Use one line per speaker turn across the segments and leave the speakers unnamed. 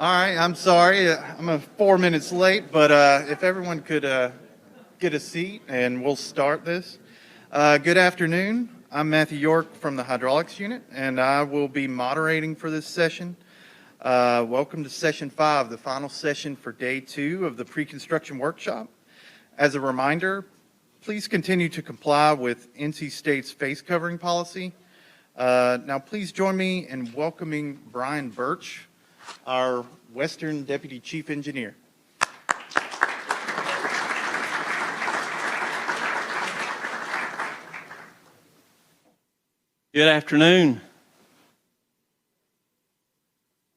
All right, I'm sorry. I'm 4 minutes late, but if everyone could get a seat and we'll start this. Good afternoon. I'm Matthew York from the Hydraulics Unit, and I will be moderating for this session. Welcome to Session 5, the final session for Day 2 of the Pre-Construction Workshop. As a reminder, please continue to comply with NC State's face covering policy. Now, please join me in welcoming Brian Birch, our Western Deputy Chief Engineer.
Good afternoon.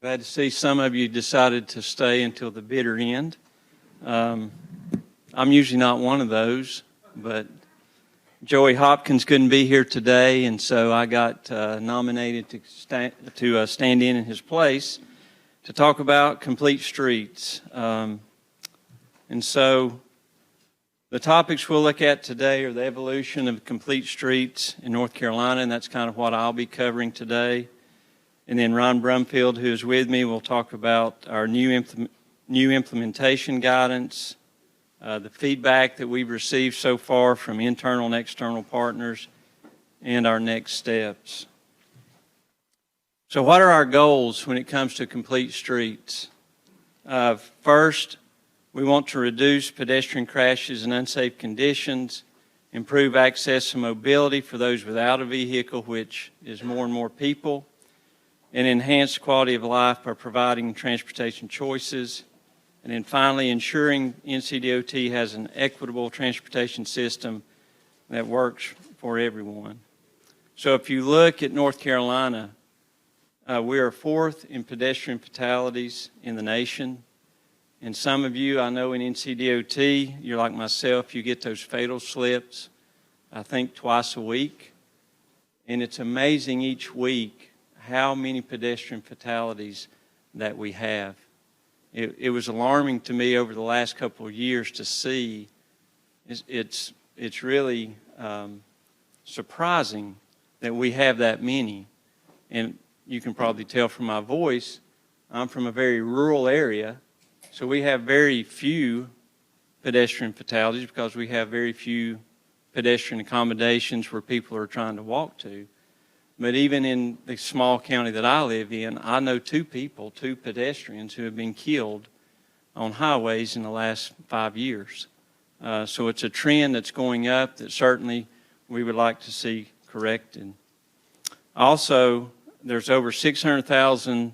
Glad to see some of you decided to stay until the bitter end. I'm usually not one of those, but Joey Hopkins couldn't be here today, and so I got nominated to stand in his place to talk about complete streets. And so the topics we'll look at today are the evolution of complete streets in North Carolina, and that's kind of what I'll be covering today. And then Ron Brumfield, who is with me, will talk about our new implementation guidance, the feedback that we've received so far from internal and external partners, and our next steps. So what are our goals when it comes to complete streets? First, we want to reduce pedestrian crashes and unsafe conditions, improve access and mobility for those without a vehicle, which is more and more people, and enhance quality of life by providing transportation choices. And then finally, ensuring NCDOT has an equitable transportation system that works for everyone. So if you look at North Carolina, we are fourth in pedestrian fatalities in the nation. And some of you, I know in NCDOT, you're like myself, you get those fatal slips, I think twice a week. And it's amazing each week how many pedestrian fatalities that we have. It was alarming to me over the last couple of years to see. It's really surprising that we have that many. And you can probably tell from my voice, I'm from a very rural area, so we have very few pedestrian fatalities because we have very few pedestrian accommodations where people are trying to walk to. But even in the small county that I live in, I know two pedestrians who have been killed on highways in the last 5 years. So it's a trend that's going up that certainly we would like to see corrected. Also, there's over 600,000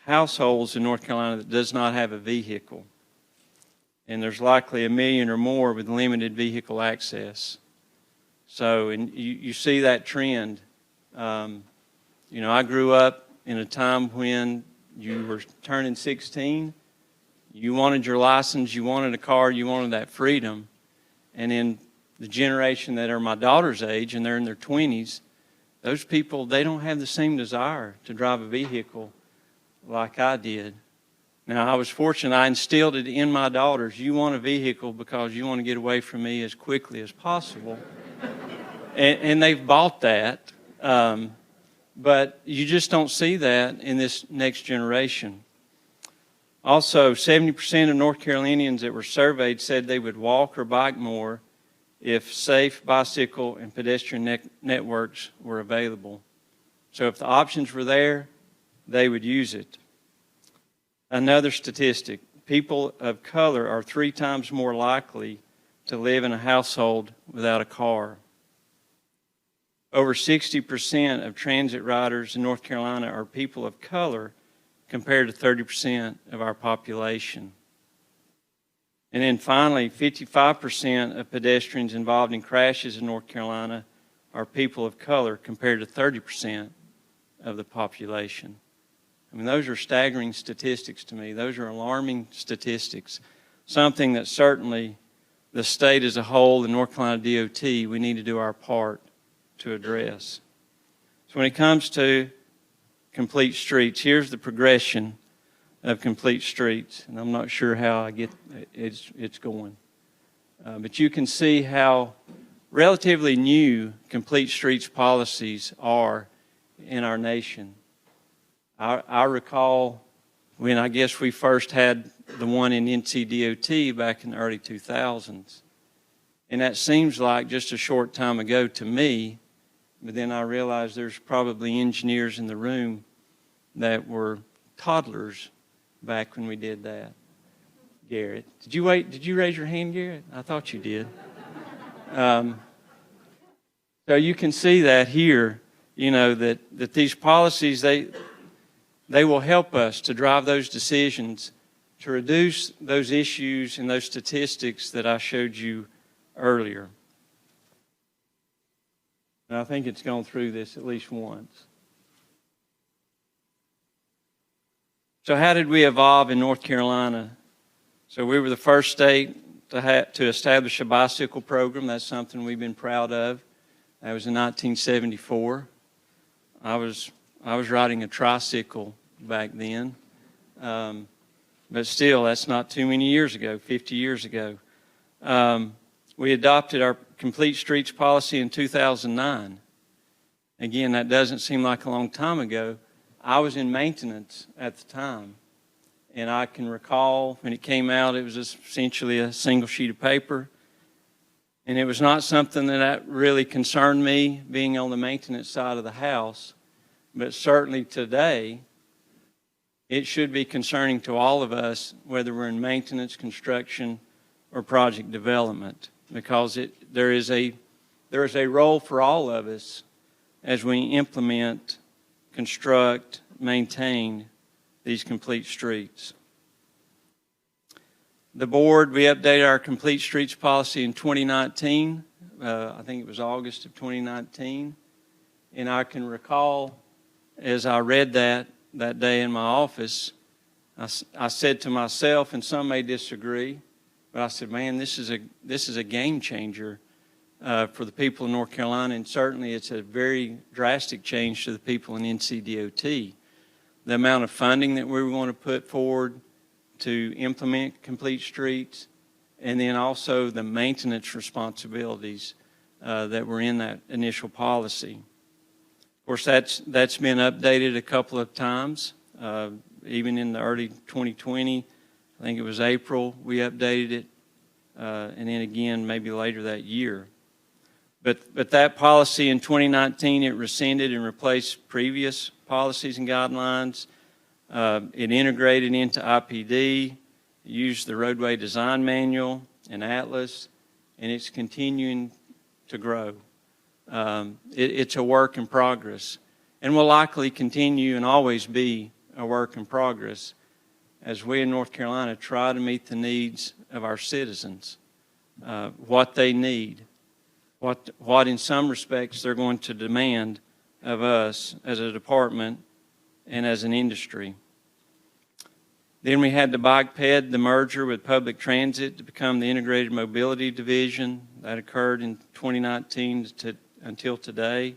households in North Carolina that does not have a vehicle. And there's likely 1 million or more with limited vehicle access. So and you see that trend. I grew up in a time when you were turning 16, you wanted your license, you wanted a car, you wanted that freedom. And in the generation that are my daughter's age and they're in their 20s, those people, they don't have the same desire to drive a vehicle like I did. Now, I was fortunate. I instilled it in my daughters. You want a vehicle because you want to get away from me as quickly as possible. and they've bought that. But you just don't see that in this next generation. Also, 70% of North Carolinians that were surveyed said they would walk or bike more if safe bicycle and pedestrian networks were available. So if the options were there, they would use it. Another statistic, people of color are 3 times more likely to live in a household without a car. Over 60% of transit riders in North Carolina are people of color compared to 30% of our population. And then finally, 55% of pedestrians involved in crashes in North Carolina are people of color compared to 30% of the population. I mean, those are staggering statistics to me. Those are alarming statistics. Something that certainly the state as a whole, the North Carolina DOT, we need to do our part to address. So when it comes to complete streets, here's the progression of complete streets, and I'm not sure how it's going. But you can see how relatively new complete streets policies are in our nation. I recall when I guess we first had the one in NCDOT back in the early 2000s. And that seems like just a short time ago to me, but then I realized there's probably engineers in the room that were toddlers back when we did that. Garrett, did you raise your hand, Garrett? I thought you did. So you can see that here, that these policies, they will help us to drive those decisions, to reduce those issues and those statistics that I showed you earlier. And I think it's gone through this at least once. So how did we evolve in North Carolina? So we were the first state to establish a bicycle program. That's something we've been proud of. That was in 1974. I was riding a tricycle back then. But still, that's not too many years ago, 50 years ago. We adopted our Complete Streets policy in 2009. Again, that doesn't seem like a long time ago. I was in maintenance at the time. And I can recall when it came out, it was essentially a single sheet of paper. And it was not something that really concerned me, being on the maintenance side of the house. But certainly today, it should be concerning to all of us, whether we're in maintenance, construction, or project development, because there is a role for all of us as we implement, construct, maintain these complete streets. The board, we updated our Complete Streets policy in 2019. I think it was August of 2019. And I can recall, as I read that day in my office, I said to myself, and some may disagree, but I said, man, this is a game changer for the people in North Carolina, and certainly it's a very drastic change to the people in NCDOT. The amount of funding that we were going to put forward to implement complete streets, and then also the maintenance responsibilities that were in that initial policy. Of course, that's been updated a couple of times, even in the early 2020. I think it was April we updated it, and then again maybe later that year. But that policy in 2019, it rescinded and replaced previous policies and guidelines. It integrated into IPD, used the roadway design manual and atlas, and it's continuing to grow. It's a work in progress, and will likely continue and always be a work in progress as we in North Carolina try to meet the needs of our citizens, what they need, what in some respects they're going to demand of us as a department and as an industry. Then we had the bike ped, the merger with public transit to become the Integrated Mobility Division. That occurred in 2019 until today.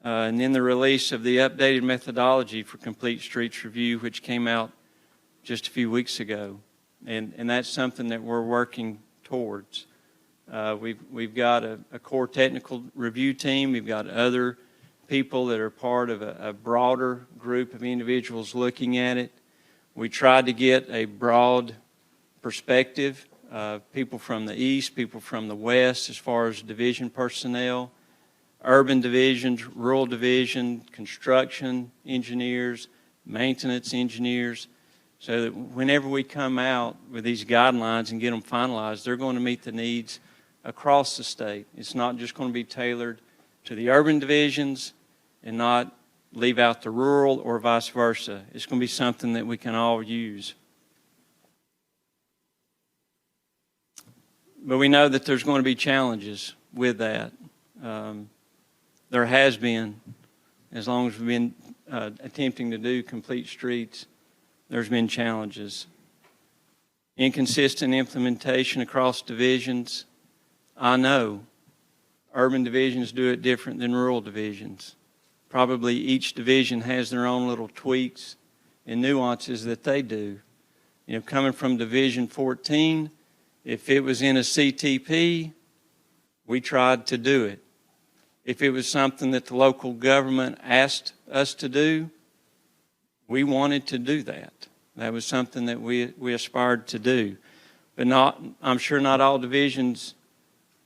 And then the release of the updated methodology for Complete Streets Review, which came out just a few weeks ago. And that's something that we're working towards. We've got a core technical review team. We've got other people that are part of a broader group of individuals looking at it. We tried to get a broad perspective, people from the east, people from the west, as far as division personnel, urban divisions, rural division, construction engineers, maintenance engineers, so that whenever we come out with these guidelines and get them finalized, they're going to meet the needs across the state. It's not just going to be tailored to the urban divisions and not leave out the rural or vice versa. It's going to be something that we can all use. But we know that there's going to be challenges with that. There has been, as long as we've been attempting to do complete streets, there's been challenges. Inconsistent implementation across divisions. I know urban divisions do it different than rural divisions. Probably each division has their own little tweaks and nuances that they do. Coming from Division 14, if it was in a CTP, we tried to do it. If it was something that the local government asked us to do, we wanted to do that. That was something that we aspired to do. But I'm sure not all divisions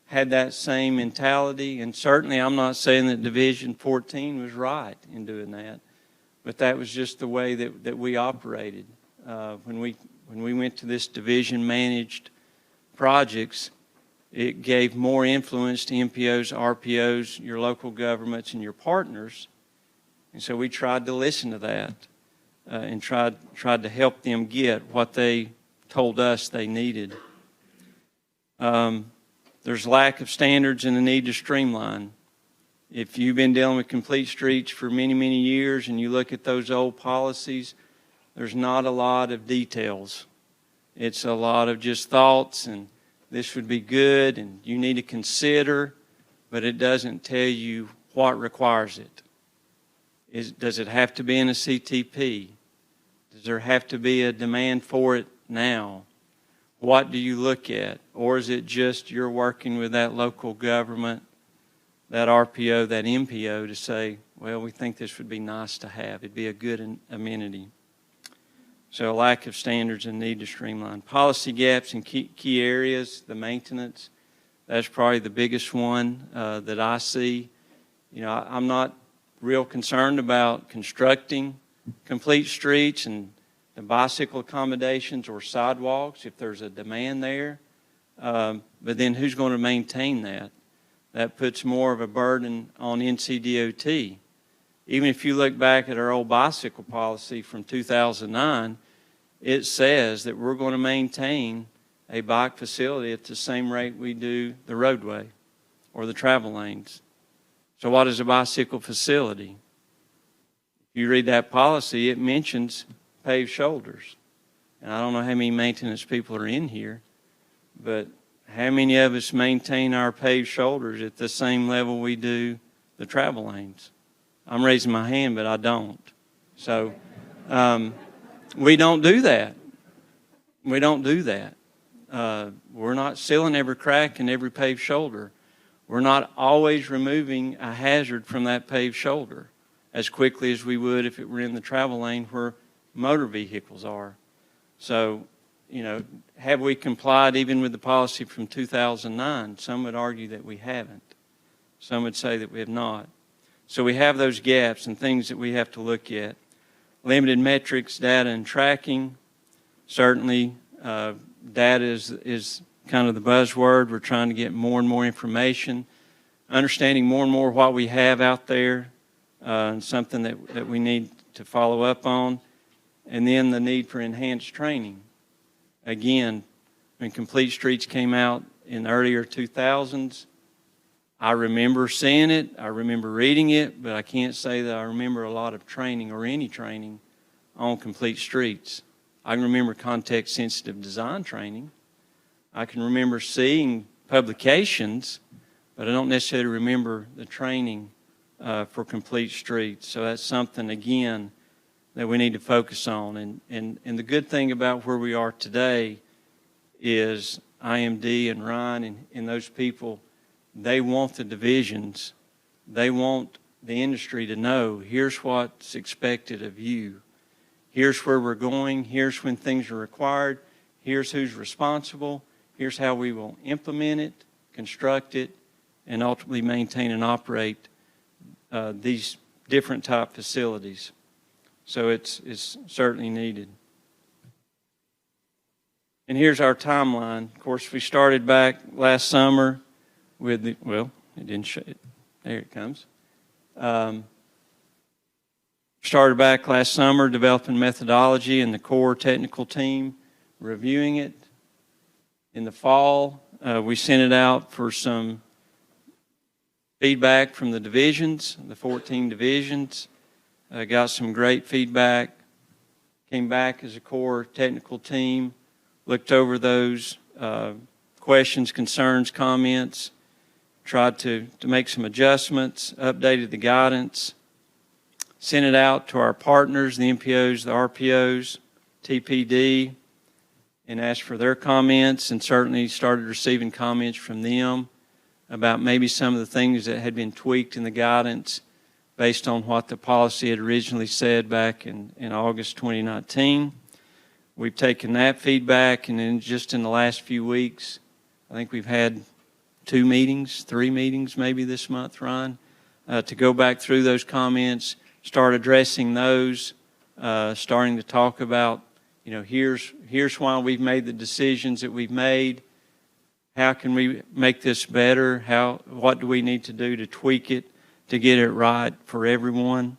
had that same mentality, and certainly I'm not saying that Division 14 was right in doing that, but that was just the way that we operated. When we went to this division-managed projects, it gave more influence to MPOs, RPOs, your local governments, and your partners, and so we tried to listen to that and tried to help them get what they told us they needed. There's lack of standards and the need to streamline. If you've been dealing with complete streets for many, many years and you look at those old policies, there's not a lot of details. It's a lot of just thoughts and this would be good and you need to consider, but it doesn't tell you what requires it. Does it have to be in a CTP? Does there have to be a demand for it now? What do you look at? Or is it just you're working with that local government, that RPO, that MPO to say, well, we think this would be nice to have. It'd be a good amenity. So a lack of standards and need to streamline. Policy gaps in key areas, the maintenance, that's probably the biggest one that I see. You know, I'm not real concerned about constructing complete streets and the bicycle accommodations or sidewalks if there's a demand there. But then who's going to maintain that? That puts more of a burden on NCDOT. Even if you look back at our old bicycle policy from 2009, it says that we're going to maintain a bike facility at the same rate we do the roadway or the travel lanes. So what is a bicycle facility? If you read that policy, it mentions paved shoulders. And I don't know how many maintenance people are in here, but how many of us maintain our paved shoulders at the same level we do the travel lanes? I'm raising my hand, but I don't. So we don't do that. We don't do that. We're not sealing every crack and every paved shoulder. We're not always removing a hazard from that paved shoulder as quickly as we would if it were in the travel lane where motor vehicles are. So, you know, have we complied even with the policy from 2009? Some would argue that we haven't. Some would say that we have not. So we have those gaps and things that we have to look at. Limited metrics, data, and tracking. Certainly, data is kind of the buzzword. We're trying to get more and more information, understanding more and more what we have out there, and something that we need to follow up on. And then the need for enhanced training. Again, when Complete Streets came out in the earlier 2000s, I remember seeing it, I remember reading it, but I can't say that I remember a lot of training or any training on Complete Streets. I can remember context-sensitive design training. I can remember seeing publications, but I don't necessarily remember the training for Complete Streets. So that's something, again, that we need to focus on. And the good thing about where we are today is IMD and Ryan and those people, they want the divisions. They want the industry to know, here's what's expected of you. Here's where we're going. Here's when things are required. Here's who's responsible. Here's how we will implement it, construct it, and ultimately maintain and operate these different type facilities. So it's certainly needed. And here's our timeline. Of course, we started back last summer with the, well, it didn't show it. There it comes. Started back last summer developing methodology and the core technical team reviewing it. In the fall, we sent it out for some feedback from the divisions, the 14 divisions. Got some great feedback. Came back as a core technical team, looked over those questions, concerns, comments, tried to make some adjustments, updated the guidance, sent it out to our partners, the MPOs, the RPOs, TPD, and asked for their comments, and certainly started receiving comments from them about maybe some of the things that had been tweaked in the guidance based on what the policy had originally said back in August 2019. we've taken that feedback, and then just in the last few weeks, I think we've had 3 meetings maybe this month, Ron, to go back through those comments, start addressing those, starting to talk about, here's why we've made the decisions that we've made. How can we make this better? What do we need to do to tweak it to get it right for everyone?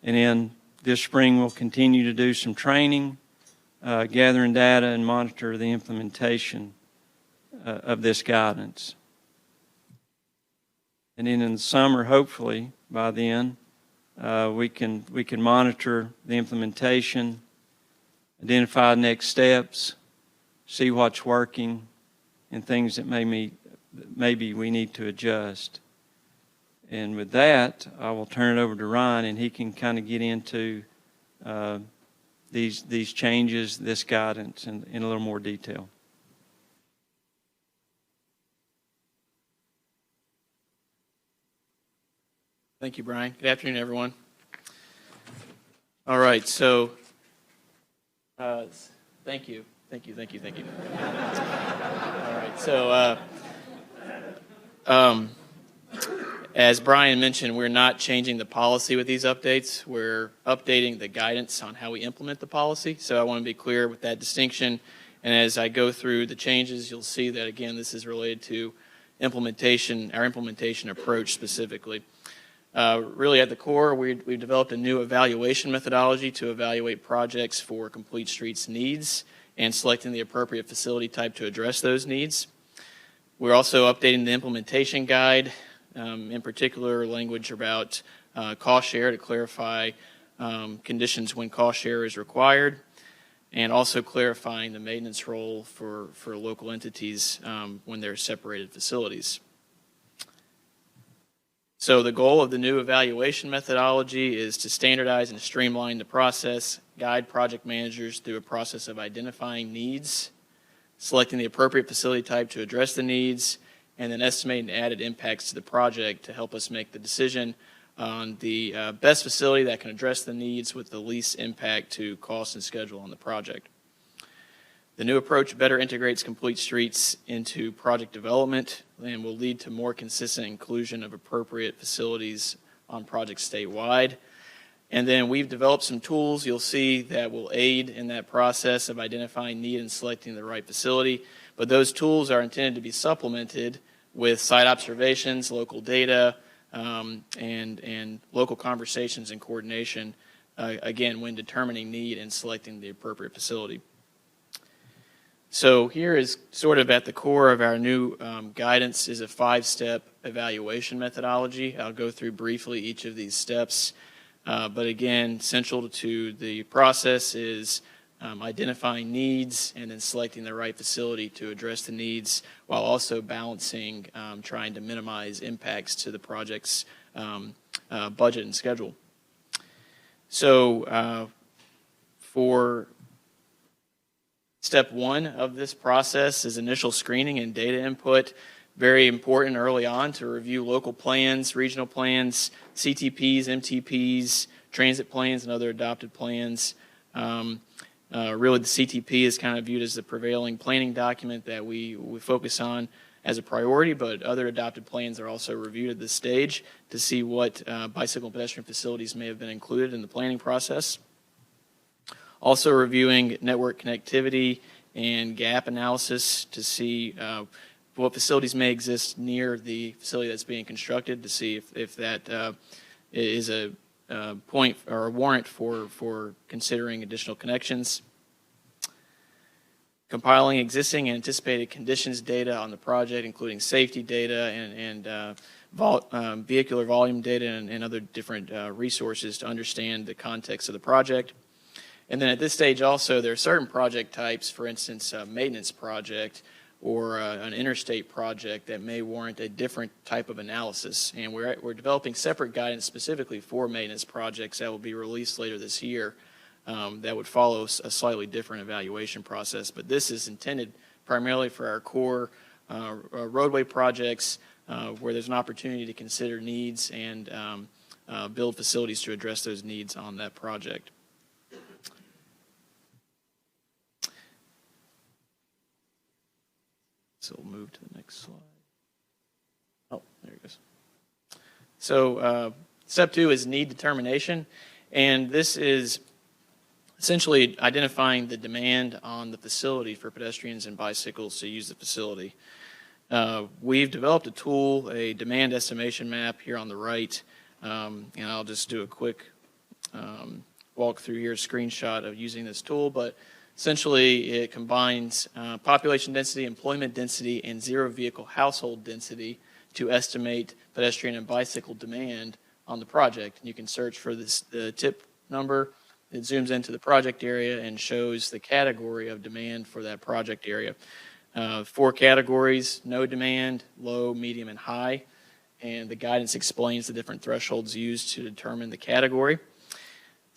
And then this spring we'll continue to do some training, gathering data, and monitor the implementation of this guidance. And then in the summer, hopefully by then, we can monitor the implementation, identify next steps, see what's working, and things that maybe we need to adjust. And with that, I will turn it over to Ryan, and he can kind of get into these changes, this guidance, in a little more detail.
Thank you, Brian. Good afternoon, everyone. All right, so thank you. All right, so as Brian mentioned, we're not changing the policy with these updates. We're updating the guidance on how we implement the policy. So I want to be clear with that distinction. And as I go through the changes, you'll see that, again, this is related to implementation, our implementation approach specifically. Really at the core, we've developed a new evaluation methodology to evaluate projects for complete streets needs and selecting the appropriate facility type to address those needs. We're also updating the implementation guide, in particular language about cost share to clarify conditions when cost share is required, and also clarifying the maintenance role for local entities when they're separated facilities. So the goal of the new evaluation methodology is to standardize and streamline the process, guide project managers through a process of identifying needs, selecting the appropriate facility type to address the needs, and then estimating added impacts to the project to help us make the decision on the best facility that can address the needs with the least impact to cost and schedule on the project. The new approach better integrates complete streets into project development and will lead to more consistent inclusion of appropriate facilities on projects statewide. And then we've developed some tools you'll see that will aid in that process of identifying need and selecting the right facility. But those tools are intended to be supplemented with site observations, local data, and local conversations and coordination, again, when determining need and selecting the appropriate facility. So here is sort of at the core of our new guidance is a 5-step evaluation methodology. I'll go through briefly each of these steps. But again, central to the process is identifying needs and then selecting the right facility to address the needs while also balancing trying to minimize impacts to the project's budget and schedule. So for step 1 of this process is initial screening and data input. Very important early on to review local plans, regional plans, CTPs, MTPs, transit plans, and other adopted plans. Really, the CTP is kind of viewed as the prevailing planning document that we focus on as a priority, but other adopted plans are also reviewed at this stage to see what bicycle and pedestrian facilities may have been included in the planning process. Also reviewing network connectivity and gap analysis to see what facilities may exist near the facility that's being constructed to see if that is a point or a warrant for considering additional connections. Compiling existing and anticipated conditions data on the project, including safety data and vehicular volume data and other different resources to understand the context of the project. And then at this stage also, there are certain project types, for instance, a maintenance project or an interstate project that may warrant a different type of analysis. And we're developing separate guidance specifically for maintenance projects that will be released later this year that would follow a slightly different evaluation process. But this is intended primarily for our core roadway projects where there's an opportunity to consider needs and build facilities to address those needs on that project. So we'll move to the next slide. Oh, there it goes. So step 2 is need determination, and this is essentially identifying the demand on the facility for pedestrians and bicycles to use the facility. We've developed a tool, a demand estimation map here on the right, and I'll just do a quick walk through here, a screenshot of using this tool, but essentially it combines population density, employment density, and zero vehicle household density to estimate pedestrian and bicycle demand on the project. And you can search for the tip number. It zooms into the project area and shows the category of demand for that project area. 4 categories: no demand, low, medium, and high. And the guidance explains the different thresholds used to determine the category.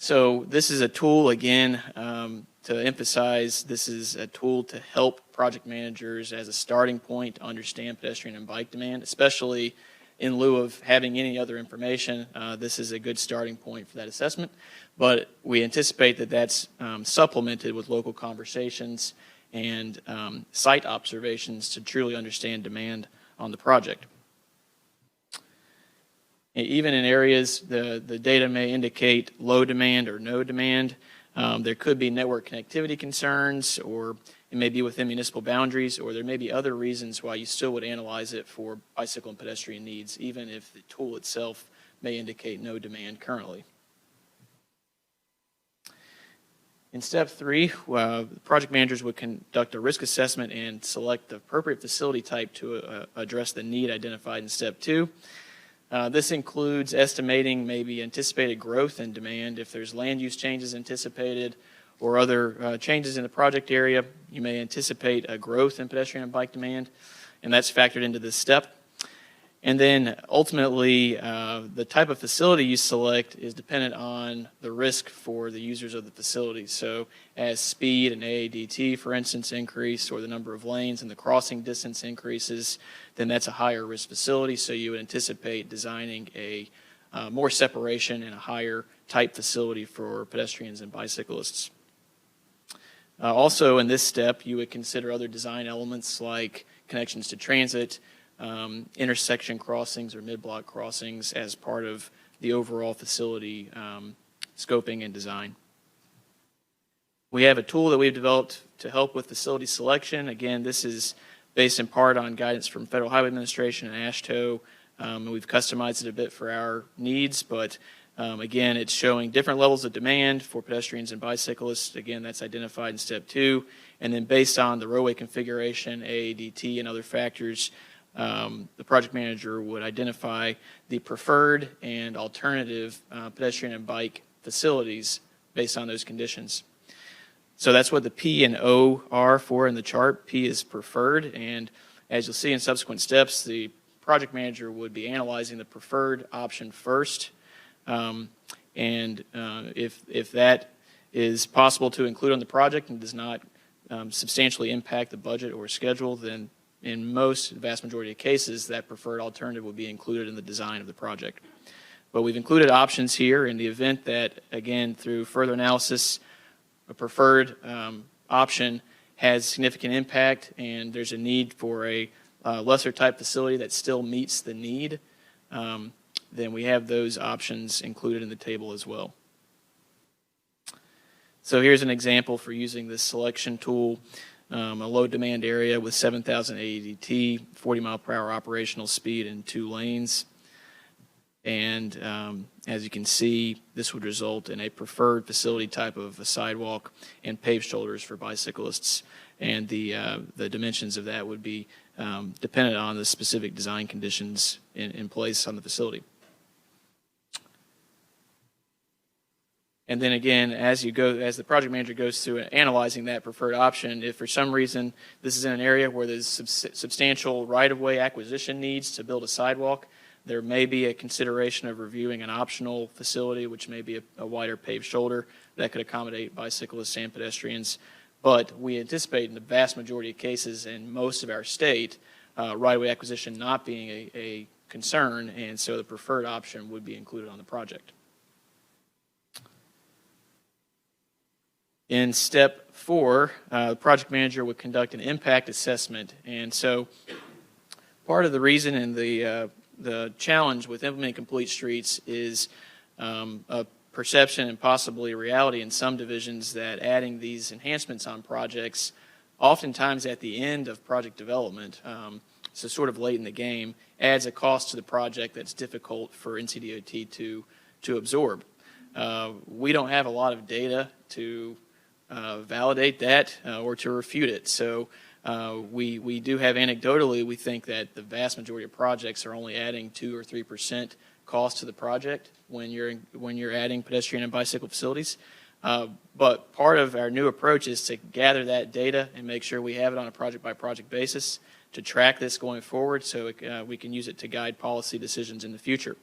So this is a tool, again, to emphasize, this is a tool to help project managers as a starting point to understand pedestrian and bike demand, especially in lieu of having any other information. This is a good starting point for that assessment, but we anticipate that that's supplemented with local conversations and site observations to truly understand demand on the project. Even in areas the data may indicate low demand or no demand, there could be network connectivity concerns, or it may be within municipal boundaries, or there may be other reasons why you still would analyze it for bicycle and pedestrian needs, even if the tool itself may indicate no demand currently. In step 3, project managers would conduct a risk assessment and select the appropriate facility type to address the need identified in step 2. This includes estimating maybe anticipated growth in demand. If there's land use changes anticipated or other changes in the project area, you may anticipate a growth in pedestrian and bike demand, and that's factored into this step. And then ultimately, the type of facility you select is dependent on the risk for the users of the facility. So as speed and AADT, for instance, increase, or the number of lanes and the crossing distance increases, then that's a higher risk facility. So you would anticipate designing a more separation and a higher type facility for pedestrians and bicyclists. Also in this step, you would consider other design elements like connections to transit, intersection crossings or mid-block crossings as part of the overall facility scoping and design. We have a tool that we've developed to help with facility selection. Again, this is based in part on guidance from Federal Highway Administration and AASHTO. And we've customized it a bit for our needs, but again, it's showing different levels of demand for pedestrians and bicyclists. Again, that's identified in step 2. And then based on the roadway configuration, AADT, and other factors, the project manager would identify the preferred and alternative pedestrian and bike facilities based on those conditions. So that's what the P and O are for in the chart. P is preferred, and as you'll see in subsequent steps, the project manager would be analyzing the preferred option first. If that is possible to include on the project and does not substantially impact the budget or schedule, then in the vast majority of cases, that preferred alternative will be included in the design of the project. But we've included options here in the event that, again, through further analysis, a preferred option has significant impact and there's a need for a lesser type facility that still meets the need, then we have those options included in the table as well. So here's an example for using this selection tool. A low demand area with 7,000 AEDT, 40 mile per hour operational speed and 2 lanes. And as you can see, this would result in a preferred facility type of a sidewalk and paved shoulders for bicyclists. And the dimensions of that would be dependent on the specific design conditions in place on the facility. And then again, as the project manager goes through analyzing that preferred option, if for some reason this is in an area where there's substantial right-of-way acquisition needs to build a sidewalk, there may be a consideration of reviewing an optional facility, which may be a wider paved shoulder that could accommodate bicyclists and pedestrians. But we anticipate in the vast majority of cases in most of our state, right-of-way acquisition not being a concern, and so the preferred option would be included on the project. In step 4, the project manager would conduct an impact assessment. And so part of the reason and the challenge with implementing complete streets is a perception and possibly a reality in some divisions that adding these enhancements on projects, oftentimes at the end of project development, so sort of late in the game, adds a cost to the project that's difficult for NCDOT to absorb. We don't have a lot of data to validate that or to refute it. So we do have anecdotally, we think that the vast majority of projects are only adding 2 or 3% cost to the project when you're adding pedestrian and bicycle facilities. But part of our new approach is to gather that data and make sure we have it on a project-by-project basis to track this going forward so we can use it to guide policy decisions in the future.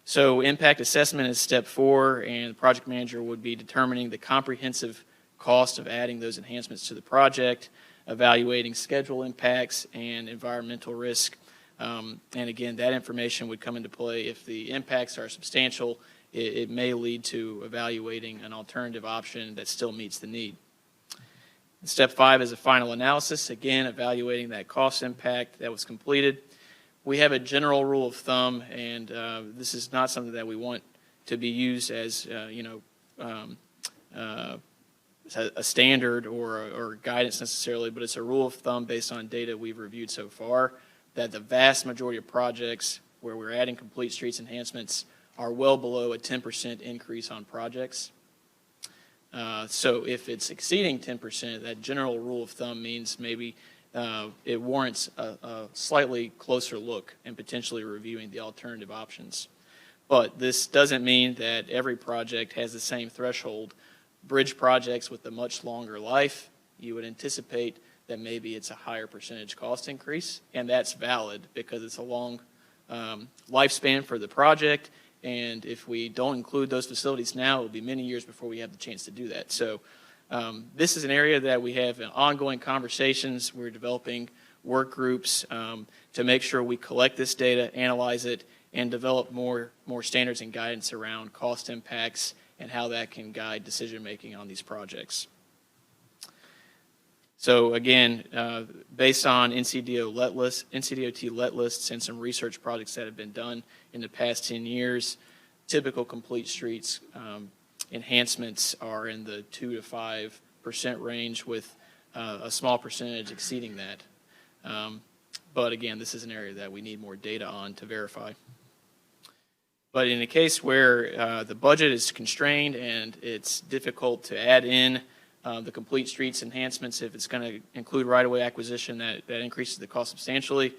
So impact assessment is step 4, and the project manager would be determining the comprehensive cost of adding those enhancements to the project, evaluating schedule impacts and environmental risk. And again, that information would come into play if the impacts are substantial. It may lead to evaluating an alternative option that still meets the need. Step 5 is a final analysis, again, evaluating that cost impact that was completed. We have a general rule of thumb, and this is not something that we want to be used as, a standard or guidance necessarily, but it's a rule of thumb based on data we've reviewed so far, that the vast majority of projects where we're adding complete streets enhancements are well below a 10% increase on projects. So if it's exceeding 10%, that general rule of thumb means maybe it warrants a slightly closer look and potentially reviewing the alternative options. But this doesn't mean that every project has the same threshold. Bridge projects with a much longer life, you would anticipate that maybe it's a higher percentage cost increase, and that's valid because it's a long lifespan for the project, and if we don't include those facilities now, it will be many years before we have the chance to do that. So this is an area that we have ongoing conversations. We're developing work groups to make sure we collect this data, analyze it, and develop more standards and guidance around cost impacts and how that can guide decision-making on these projects. So again, based on NCDOT let lists and some research projects that have been done in the past 10 years, typical complete streets enhancements are in the 2 to 5% range, with a small percentage exceeding that. But again, this is an area that we need more data on to verify. But in a case where the budget is constrained and it's difficult to add in the complete streets enhancements, if it's going to include right-of-way acquisition that increases the cost substantially,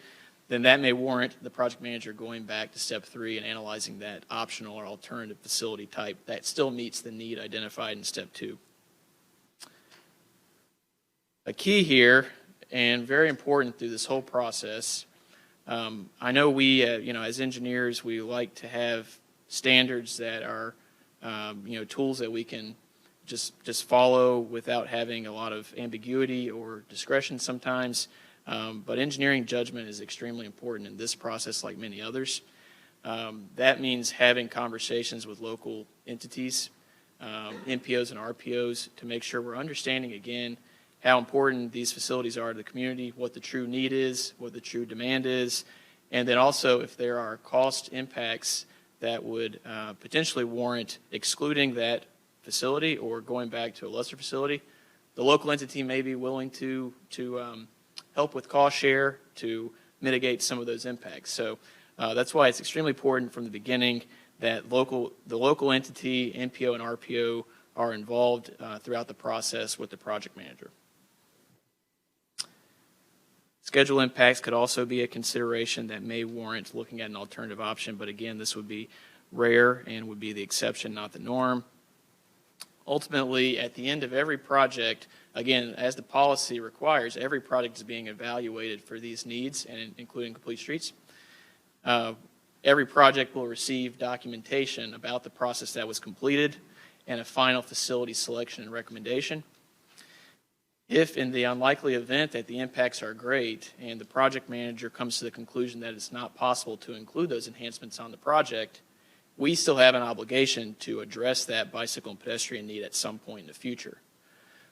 then that may warrant the project manager going back to step 3 and analyzing that optional or alternative facility type that still meets the need identified in step 2. A key here, and very important through this whole process, I know we, as engineers, we like to have standards that are, tools that we can just follow without having a lot of ambiguity or discretion sometimes. But engineering judgment is extremely important in this process, like many others. That means having conversations with local entities, NPOs and RPOs, to make sure we're understanding, again, how important these facilities are to the community, what the true need is, what the true demand is, and then also if there are cost impacts that would potentially warrant excluding that facility or going back to a lesser facility. The local entity may be willing to help with cost share to mitigate some of those impacts. So that's why it's extremely important from the beginning that the local entity, NPO and RPO, are involved throughout the process with the project manager. Schedule impacts could also be a consideration that may warrant looking at an alternative option, but again, this would be rare and would be the exception, not the norm. Ultimately, at the end of every project, again, as the policy requires, every project is being evaluated for these needs, and including complete streets. Every project will receive documentation about the process that was completed and a final facility selection and recommendation. If in the unlikely event that the impacts are great and the project manager comes to the conclusion that it's not possible to include those enhancements on the project, we still have an obligation to address that bicycle and pedestrian need at some point in the future.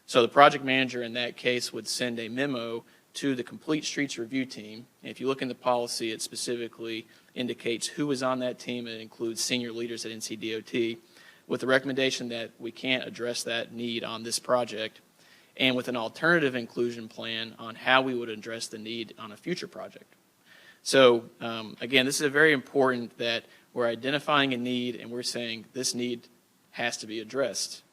So the project manager in that case would send a memo to the Complete Streets Review Team. And if you look in the policy, it specifically indicates who is on that team. It includes senior leaders at NCDOT with the recommendation that we can't address that need on this project, and with an alternative inclusion plan on how we would address the need on a future project. So again, this is very important that we're identifying a need and we're saying this need has to be addressed.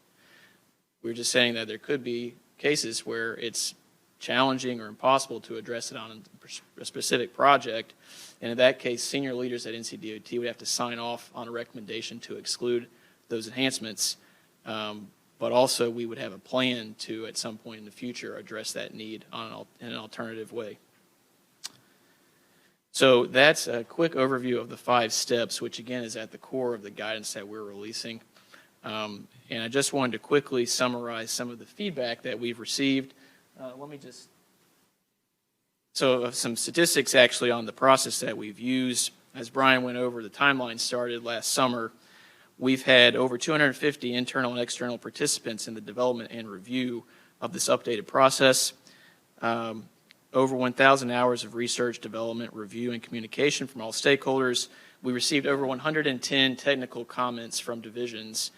We're just saying that there could be cases where it's challenging or impossible to address it on a specific project, and in that case, senior leaders at NCDOT would have to sign off on a recommendation to exclude those enhancements, but also we would have a plan to, at some point in the future, address that need in an alternative way. So that's a quick overview of the 5 steps, which again is at the core of the guidance that we're releasing. And I just wanted to quickly summarize some of the feedback that we've received. So some statistics actually on the process that we've used. As Brian went over, the timeline started last summer. We've had over 250 internal and external participants in the development and review of this updated process. Over 1,000 hours of research, development, review, and communication from all stakeholders. We received over 110 technical comments from divisions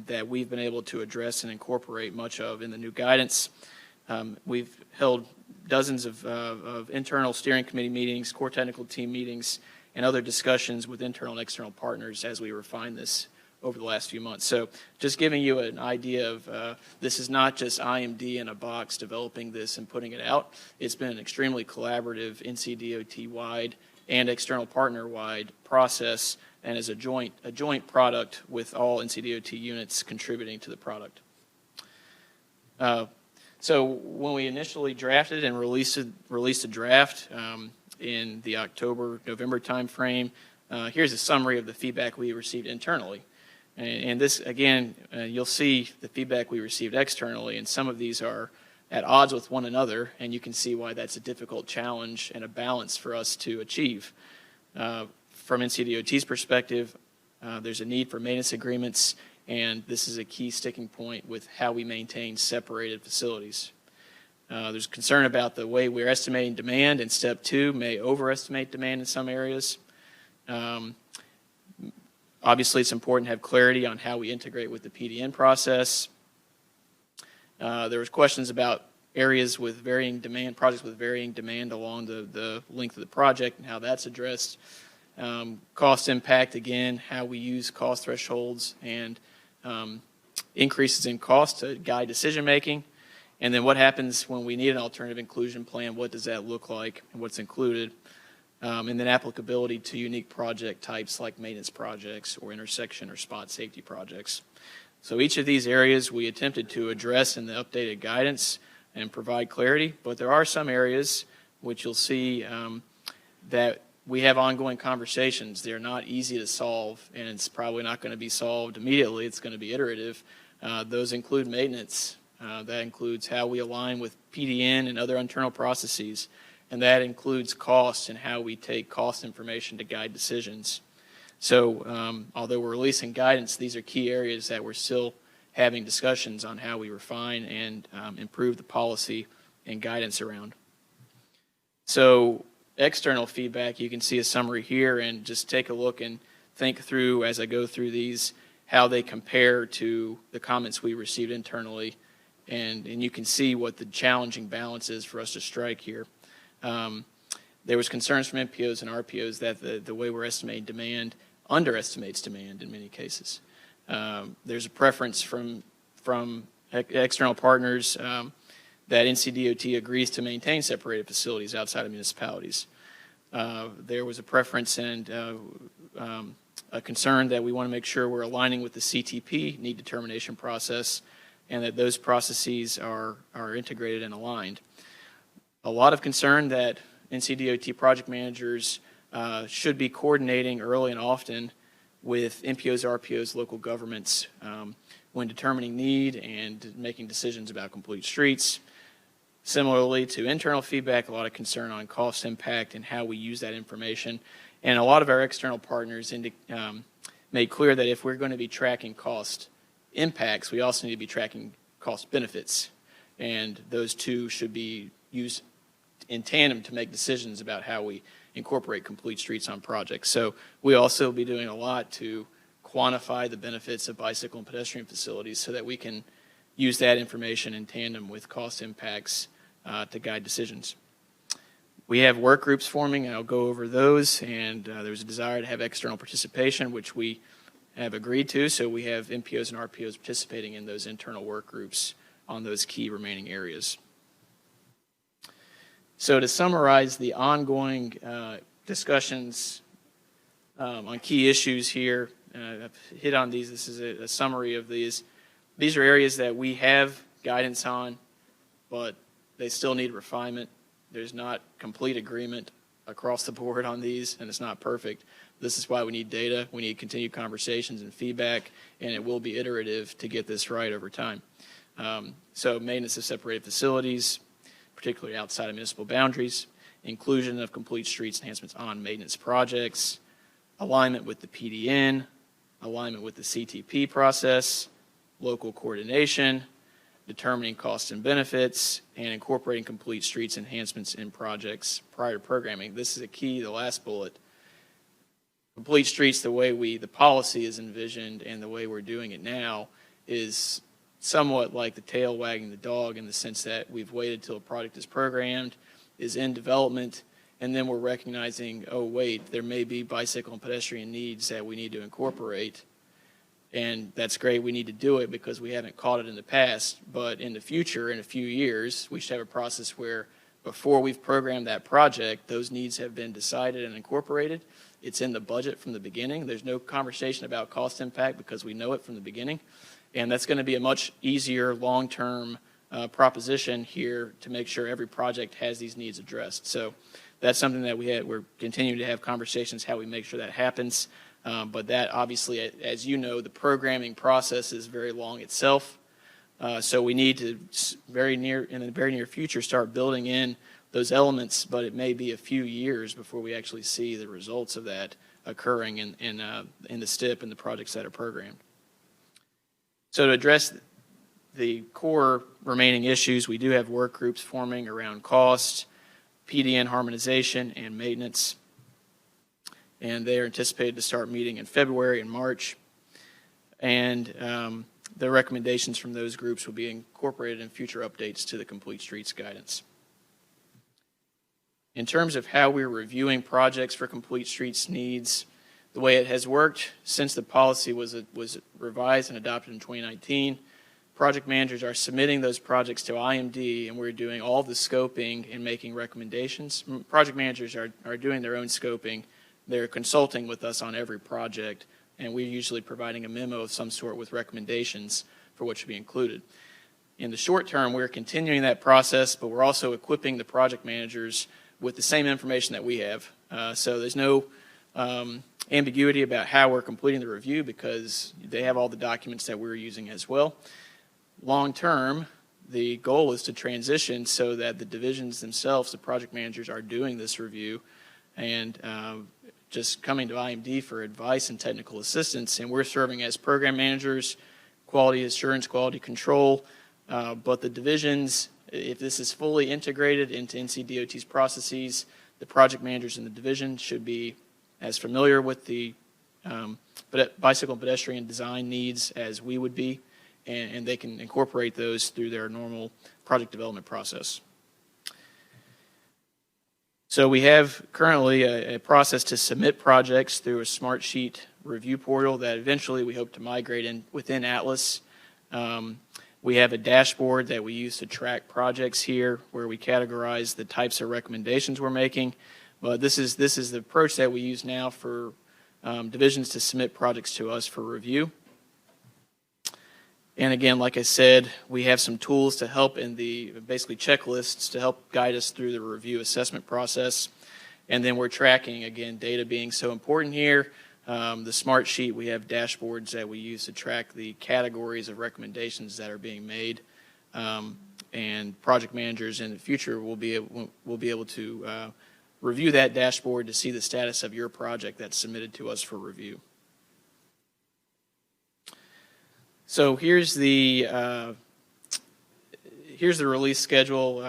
that we've been able to address and incorporate much of in the new guidance. We've held dozens of internal steering committee meetings, core technical team meetings, and other discussions with internal and external partners as we refine this over the last few months. So just giving you an idea of this is not just IMD in a box developing this and putting it out. It's been an extremely collaborative NCDOT-wide and external partner-wide process, and is a joint product with all NCDOT units contributing to the product. So when we initially drafted and released a draft in the October-November timeframe, here's a summary of the feedback we received internally. And this, again, you'll see the feedback we received externally, and some of these are at odds with one another, and you can see why that's a difficult challenge and a balance for us to achieve. From NCDOT's perspective, there's a need for maintenance agreements, and this is a key sticking point with how we maintain separated facilities. There's concern about the way we're estimating demand, and step 2 may overestimate demand in some areas. Obviously, it's important to have clarity on how we integrate with the PDN process. There was questions about areas with varying demand, projects with varying demand along the length of the project and how that's addressed. Cost impact, again, how we use cost thresholds and increases in cost to guide decision making. And then what happens when we need an alternative inclusion plan? What does that look like and what's included? And then applicability to unique project types like maintenance projects or intersection or spot safety projects. So each of these areas we attempted to address in the updated guidance and provide clarity, but there are some areas which you'll see that we have ongoing conversations. They're not easy to solve, and it's probably not going to be solved immediately. It's going to be iterative. Those include maintenance. That includes how we align with PDN and other internal processes. And that includes costs and how we take cost information to guide decisions. So although we're releasing guidance, these are key areas that we're still having discussions on how we refine and improve the policy and guidance around. So external feedback, you can see a summary here, and just take a look and think through as I go through these how they compare to the comments we received internally. And you can see what the challenging balance is for us to strike here. There was concerns from MPOs and RPOs that the way we're estimating demand underestimates demand in many cases. There's a preference from external partners that NCDOT agrees to maintain separated facilities outside of municipalities. There was a preference and a concern that we want to make sure we're aligning with the CTP need determination process, and that those processes are integrated and aligned. A lot of concern that NCDOT project managers should be coordinating early and often with MPOs, RPOs, local governments when determining need and making decisions about complete streets. Similarly to internal feedback, a lot of concern on cost impact and how we use that information. And a lot of our external partners made clear that if we're going to be tracking cost impacts, we also need to be tracking cost benefits. and those two should be used in tandem to make decisions about how we incorporate complete streets on projects. So we also will be doing a lot to quantify the benefits of bicycle and pedestrian facilities so that we can use that information in tandem with cost impacts to guide decisions. We have work groups forming, and I'll go over those, and there's a desire to have external participation, which we have agreed to, so we have MPOs and RPOs participating in those internal work groups on those key remaining areas. So to summarize the ongoing discussions on key issues here, I've hit on these. This is a summary of these. These are areas that we have guidance on, but they still need refinement. There's not complete agreement across the board on these, and it's not perfect. This is why we need data. We need continued conversations and feedback, and it will be iterative to get this right over time. So maintenance of separated facilities, particularly outside of municipal boundaries, inclusion of complete streets enhancements on maintenance projects, alignment with the PDN, alignment with the CTP process, local coordination, determining costs and benefits, and incorporating complete streets enhancements in projects prior to programming. This is a key, the last bullet. Complete streets, the way the policy is envisioned and the way we're doing it now is somewhat like the tail wagging the dog, in the sense that we've waited till a project is programmed, is in development, and then we're recognizing, oh wait, there may be bicycle and pedestrian needs that we need to incorporate. And that's great, we need to do it because we haven't caught it in the past, but in the future, in a few years, we should have a process where before we've programmed that project, those needs have been decided and incorporated. It's in the budget from the beginning. There's no conversation about cost impact because we know it from the beginning. And that's going to be a much easier long-term proposition here to make sure every project has these needs addressed. So that's something that we're continuing to have conversations how we make sure that happens. But that obviously, as you know, the programming process is very long itself. So we need to in the very near future start building in those elements, but it may be a few years before we actually see the results of that occurring in the STIP and the projects that are programmed. So to address the core remaining issues, we do have work groups forming around cost, PDN harmonization, and maintenance. And they are anticipated to start meeting in February and March. And the recommendations from those groups will be incorporated in future updates to the Complete Streets guidance. In terms of how we're reviewing projects for Complete Streets needs, the way it has worked since the policy was revised and adopted in 2019, project managers are submitting those projects to IMD, and we're doing all the scoping and making recommendations. Project managers are doing their own scoping. They're consulting with us on every project, and we're usually providing a memo of some sort with recommendations for what should be included. In the short term, we're continuing that process, but we're also equipping the project managers with the same information that we have. So there's no ambiguity about how we're completing the review because they have all the documents that we're using as well. Long term, the goal is to transition so that the divisions themselves, the project managers, are doing this review and just coming to IMD for advice and technical assistance, and we're serving as program managers, quality assurance, quality control, but the divisions, if this is fully integrated into NCDOT's processes, the project managers in the division should be as familiar with the bicycle and pedestrian design needs as we would be, and they can incorporate those through their normal project development process. So we have currently a process to submit projects through a Smartsheet review portal that eventually we hope to migrate in within Atlas. We have a dashboard that we use to track projects here where we categorize the types of recommendations we're making. But this is the approach that we use now for divisions to submit projects to us for review. And again, like I said, we have some tools to help in the basically checklists to help guide us through the review assessment process. And then we're tracking, again, data being so important here. The Smartsheet, we have dashboards that we use to track the categories of recommendations that are being made. And project managers in the future will be able to review that dashboard to see the status of your project that's submitted to us for review. here's the release schedule.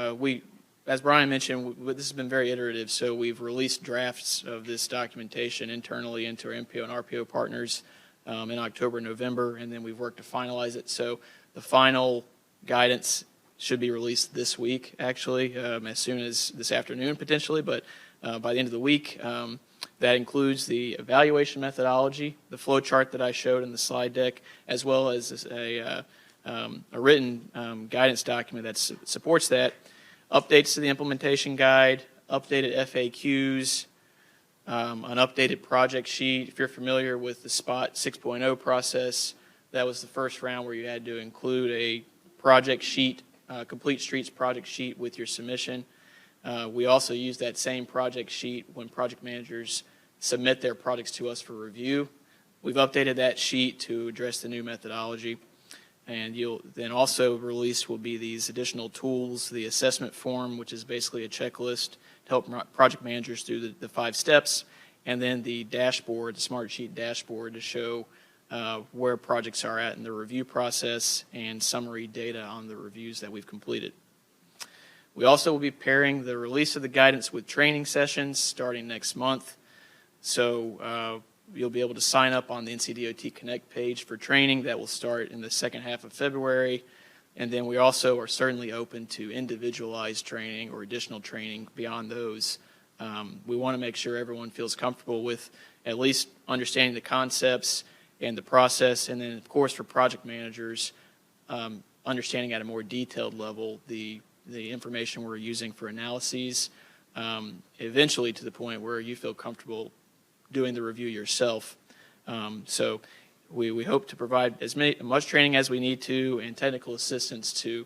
As Brian mentioned, this has been very iterative, so we've released drafts of this documentation internally into our MPO and RPO partners in October and November, and then we've worked to finalize it. So the final guidance should be released this week, actually, as soon as this afternoon potentially, but by the end of the week. That includes the evaluation methodology, the flow chart that I showed in the slide deck, as well as a written guidance document that supports that, updates to the implementation guide, updated FAQs, an updated project sheet. If you're familiar with the SPOT 6.0 process, that was the first round where you had to include a project sheet, complete streets project sheet with your submission. We also use that same project sheet when project managers submit their projects to us for review. We've updated that sheet to address the new methodology. And you'll then also release will be these additional tools, the assessment form, which is basically a checklist to help project managers through the 5 steps, and then the dashboard, the Smartsheet dashboard, to show where projects are at in the review process and summary data on the reviews that we've completed. We also will be pairing the release of the guidance with training sessions starting next month. So you'll be able to sign up on the NCDOT Connect page for training. That will start in the second half of February. And then we also are certainly open to individualized training or additional training beyond those. We want to make sure everyone feels comfortable with at least understanding the concepts and the process. And then, of course, for project managers, understanding at a more detailed level the information we're using for analyses, eventually to the point where you feel comfortable doing the review yourself. So we hope to provide much training as we need to and technical assistance to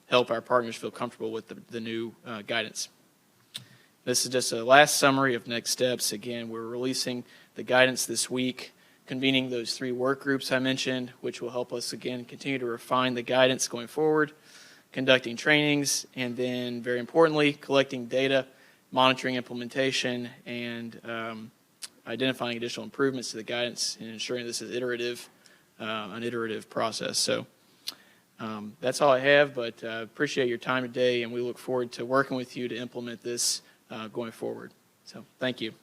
help our partners feel comfortable with the new guidance. This is just a last summary of next steps. Again, we're releasing the guidance this week, convening those 3 work groups I mentioned, which will help us, again, continue to refine the guidance going forward, conducting trainings, and then, very importantly, collecting data, monitoring implementation, and identifying additional improvements to the guidance and ensuring this is an iterative process. So that's all I have, but appreciate your time today, and we look forward to working with you to implement this going forward. So thank you.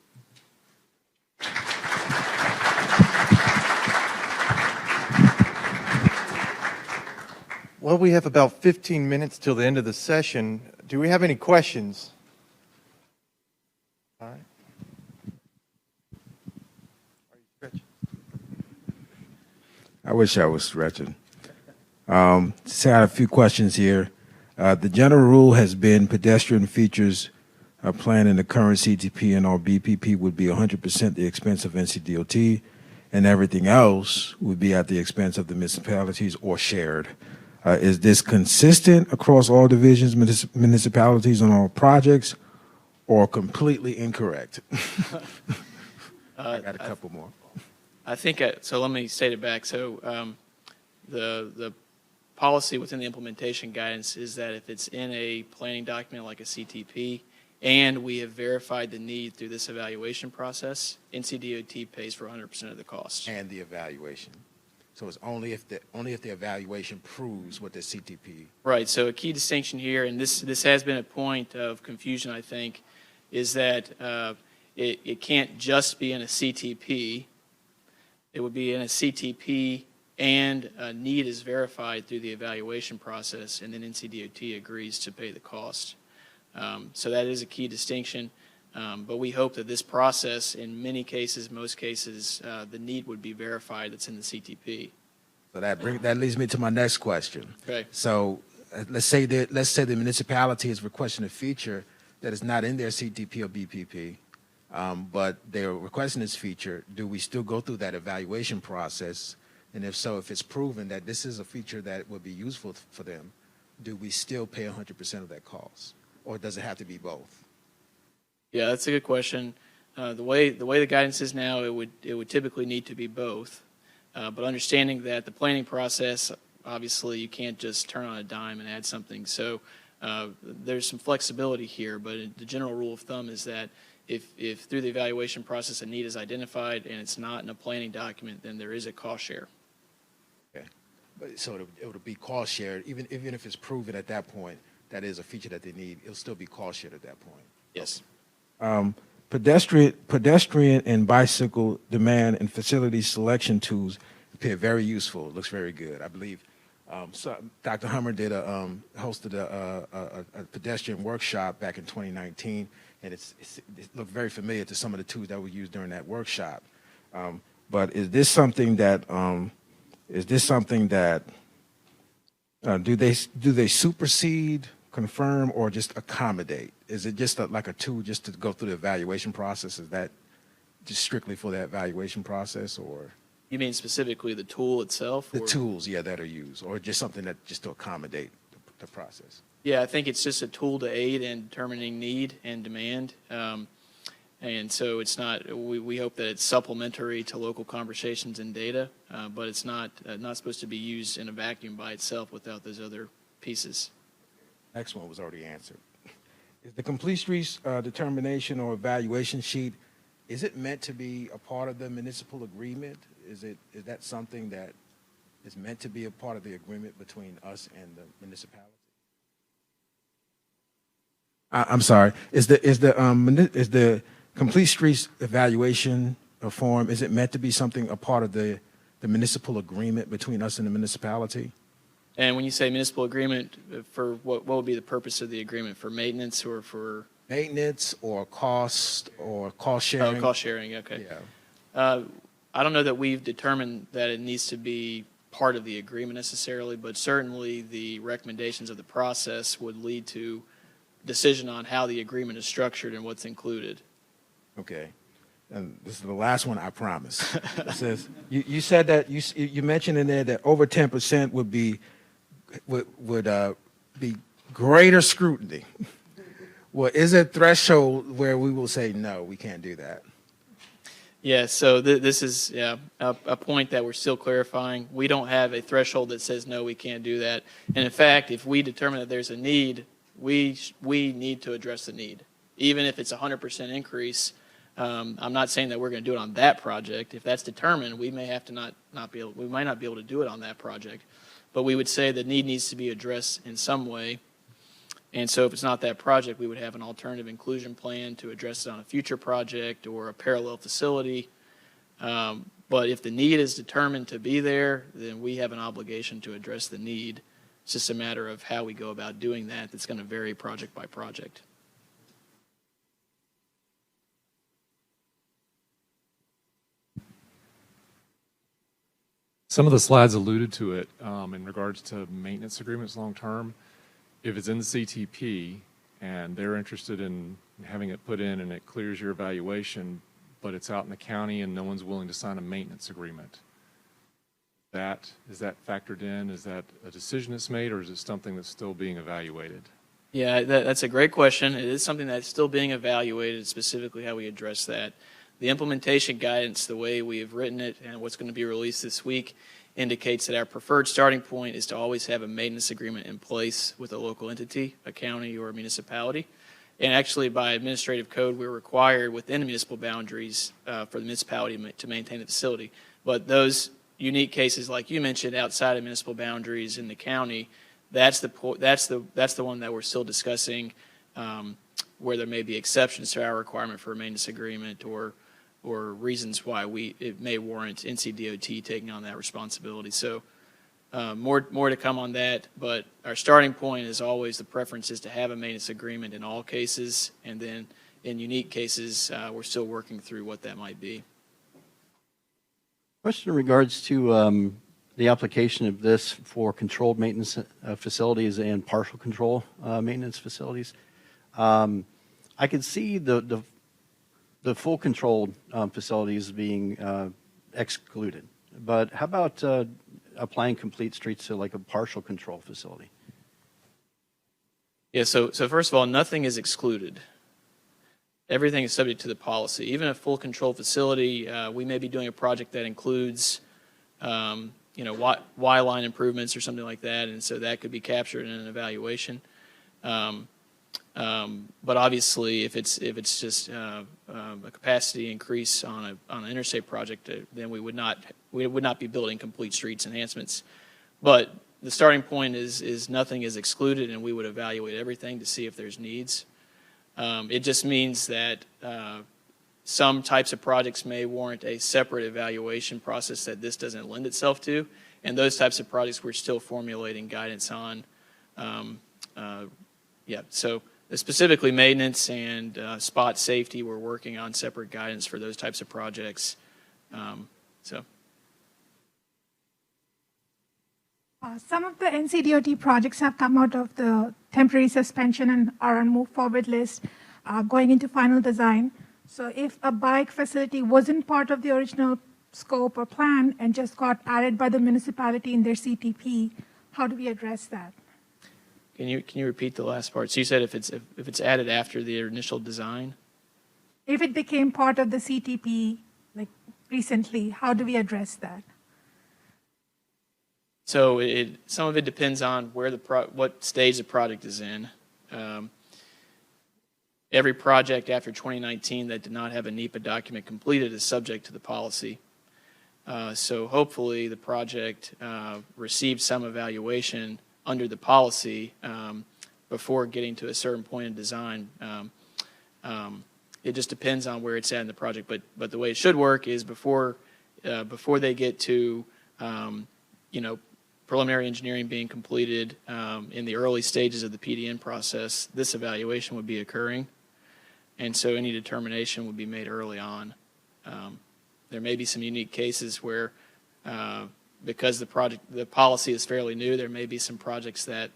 Well, we have about 15 minutes till the end of the session. Do we have any questions? All right. Are you stretching?
I wish I was stretching. Just had a few questions here. The general rule has been pedestrian features planned in the current CTP and or BPP would be 100% the expense of NCDOT, and everything else would be at the expense of the municipalities or shared. Is this consistent across all divisions, municipalities, on all projects, or completely incorrect? I got a couple more.
I think, so let me state it back. So the policy within the implementation guidance is that if it's in a planning document like a CTP, and we have verified the need through this evaluation process, NCDOT pays for 100% of the cost.
And the evaluation. So it's only if the evaluation proves what the CTP.
Right. So a key distinction here, and this has been a point of confusion, I think, is that it can't just be in a CTP. It would be in a CTP and a need is verified through the evaluation process, and then NCDOT agrees to pay the cost. So that is a key distinction. But we hope that this process, in many cases, most cases, the need would be verified that's in the CTP.
So that leads me to my next question.
Okay.
So let's say the municipality is requesting a feature that is not in their CTP or BPP, but they're requesting this feature. Do we still go through that evaluation process? And if so, if it's proven that this is a feature that would be useful for them, do we still pay 100% of that cost? Or does it have to be both?
Yeah, that's a good question. The way the guidance is now, it would typically need to be both. But understanding that the planning process, obviously, you can't just turn on a dime and add something. So there's some flexibility here. But the general rule of thumb is that if through the evaluation process a need is identified and it's not in a planning document, then there is a cost share.
Okay. So it would be cost shared, even if it's proven at that point that is a feature that they need, it'll still be cost shared at that point.
Yes.
Pedestrian and bicycle demand and facility selection tools appear very useful. It looks very good. I believe Dr. Hummer hosted a pedestrian workshop back in 2019, and it looked very familiar to some of the tools that were used during that workshop. But is this something that do they supersede, confirm, or just accommodate? Is it just like a tool just to go through the evaluation process? Is that just strictly for the evaluation process, or
You mean specifically the tool itself?
the
or-
tools, yeah, that are used, or just something that just to accommodate the process?
Yeah, I think it's just a tool to aid in determining need and demand. And so it's not, we hope that it's supplementary to local conversations and data, but it's not supposed to be used in a vacuum by itself without those other pieces.
Next one was already answered. Is the complete streets determination or evaluation sheet, is it meant to be a part of the municipal agreement? Is that something that is meant to be a part of the agreement between us and the municipality? I'm sorry. Is the complete streets evaluation form, is it meant to be something a part of the municipal agreement between us and the municipality?
And when you say municipal agreement, for what would be the purpose of the agreement? For maintenance or for?
Maintenance or cost sharing?
Oh, cost sharing, okay.
Yeah.
I don't know that we've determined that it needs to be part of the agreement necessarily, but certainly the recommendations of the process would lead to decision on how the agreement is structured and what's included.
Okay. And this is the last one, I promise. It says, you said that, you mentioned in there that over 10% would be greater scrutiny. Well, is there a threshold where we will say, no, we can't do that?
Yeah, so this is a point that we're still clarifying. We don't have a threshold that says, no, we can't do that. And in fact, if we determine that there's a need, we need to address the need. Even if it's a 100% increase, I'm not saying that we're going to do it on that project. If that's determined, we may have to we might not be able to do it on that project. But we would say the need needs to be addressed in some way. And so if it's not that project, we would have an alternative inclusion plan to address it on a future project or a parallel facility. But if the need is determined to be there, then we have an obligation to address the need. It's just a matter of how we go about doing that. That's going to vary project by project.
Some of the slides alluded to it in regards to maintenance agreements long-term. If it's in the CTP and they're interested in having it put in and it clears your evaluation, but it's out in the county and no one's willing to sign a maintenance agreement, is that factored in? Is that a decision that's made, or is it something that's still being evaluated?
Yeah, that's a great question. It is something that's still being evaluated, specifically how we address that. The implementation guidance, the way we have written it and what's going to be released this week, indicates that our preferred starting point is to always have a maintenance agreement in place with a local entity, a county or a municipality. And actually, by administrative code, we're required within the municipal boundaries for the municipality to maintain the facility. But those unique cases, like you mentioned, outside of municipal boundaries in the county, that's the one that we're still discussing, where there may be exceptions to our requirement for a maintenance agreement or reasons why it may warrant NCDOT taking on that responsibility. So more to come on that, but our starting point is always the preference is to have a maintenance agreement in all cases, and then in unique cases, we're still working through what that might be.
Question in regards to the application of this for controlled maintenance facilities and partial control maintenance facilities. I could see the full controlled facilities being excluded, but how about applying complete streets to like a partial control facility?
Yeah, so first of all, nothing is excluded. Everything is subject to the policy. Even a full control facility, we may be doing a project that includes, Y line improvements or something like that, and so that could be captured in an evaluation. But obviously, if it's just a capacity increase on an interstate project, then we would not be building complete streets enhancements. But the starting point is nothing is excluded, and we would evaluate everything to see if there's needs. It just means that some types of projects may warrant a separate evaluation process that this doesn't lend itself to, and those types of projects we're still formulating guidance on. So specifically maintenance and spot safety, we're working on separate guidance for those types of projects.
Some of the NCDOT projects have come out of the temporary suspension and are on move forward list, going into final design. So if a bike facility wasn't part of the original scope or plan and just got added by the municipality in their CTP, how do we address that?
Can you repeat the last part? So you said if it's added after the initial design?
If it became part of the CTP, like recently, how do we address that?
So some of it depends on where what stage the project is in. Every project after 2019 that did not have a NEPA document completed is subject to the policy. So hopefully the project received some evaluation under the policy before getting to a certain point in design. It just depends on where it's at in the project. But the way it should work is before they get to preliminary engineering being completed in the early stages of the PDN process, this evaluation would be occurring. And so any determination would be made early on. There may be some unique cases where, because the policy is fairly new, there may be some projects that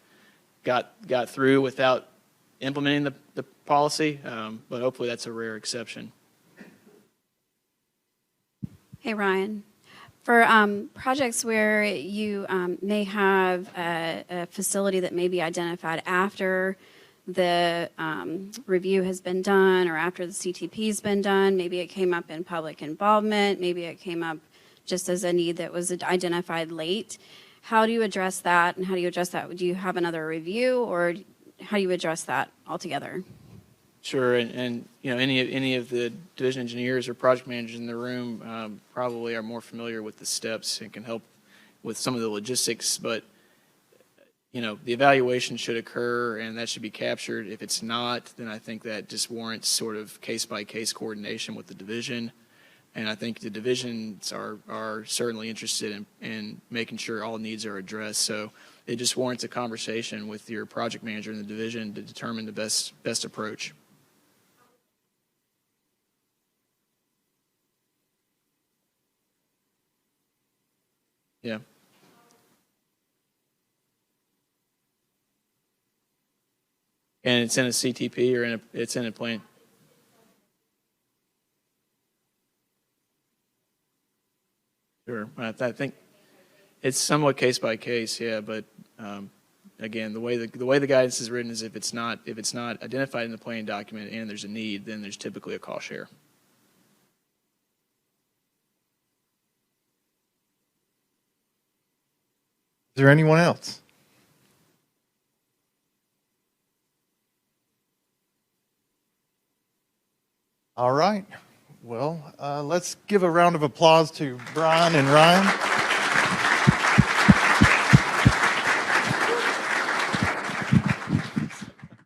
got through without implementing the policy, but hopefully that's a rare exception.
Hey, Ryan. For projects where you may have a facility that may be identified after the review has been done or after the CTP has been done, maybe it came up in public involvement, maybe it came up just as a need that was identified late. How do you address that, and how do you address that? Do you have another review, or how do you address that altogether?
Sure, and any of the division engineers or project managers in the room probably are more familiar with the steps and can help with some of the logistics. But the evaluation should occur, and that should be captured. If it's not, then I think that just warrants sort of case by case coordination with the division. And I think the divisions are certainly interested in making sure all needs are addressed. So it just warrants a conversation with your project manager in the division to determine the best approach. Yeah. And it's in a CTP or it's in a plan. Sure. I think it's somewhat case by case, yeah. But again, the way the guidance is written is if it's not identified in the plan document and there's a need, then there's typically a cost share.
Is there anyone else? All right. Well, let's give a round of applause to Brian and Ryan.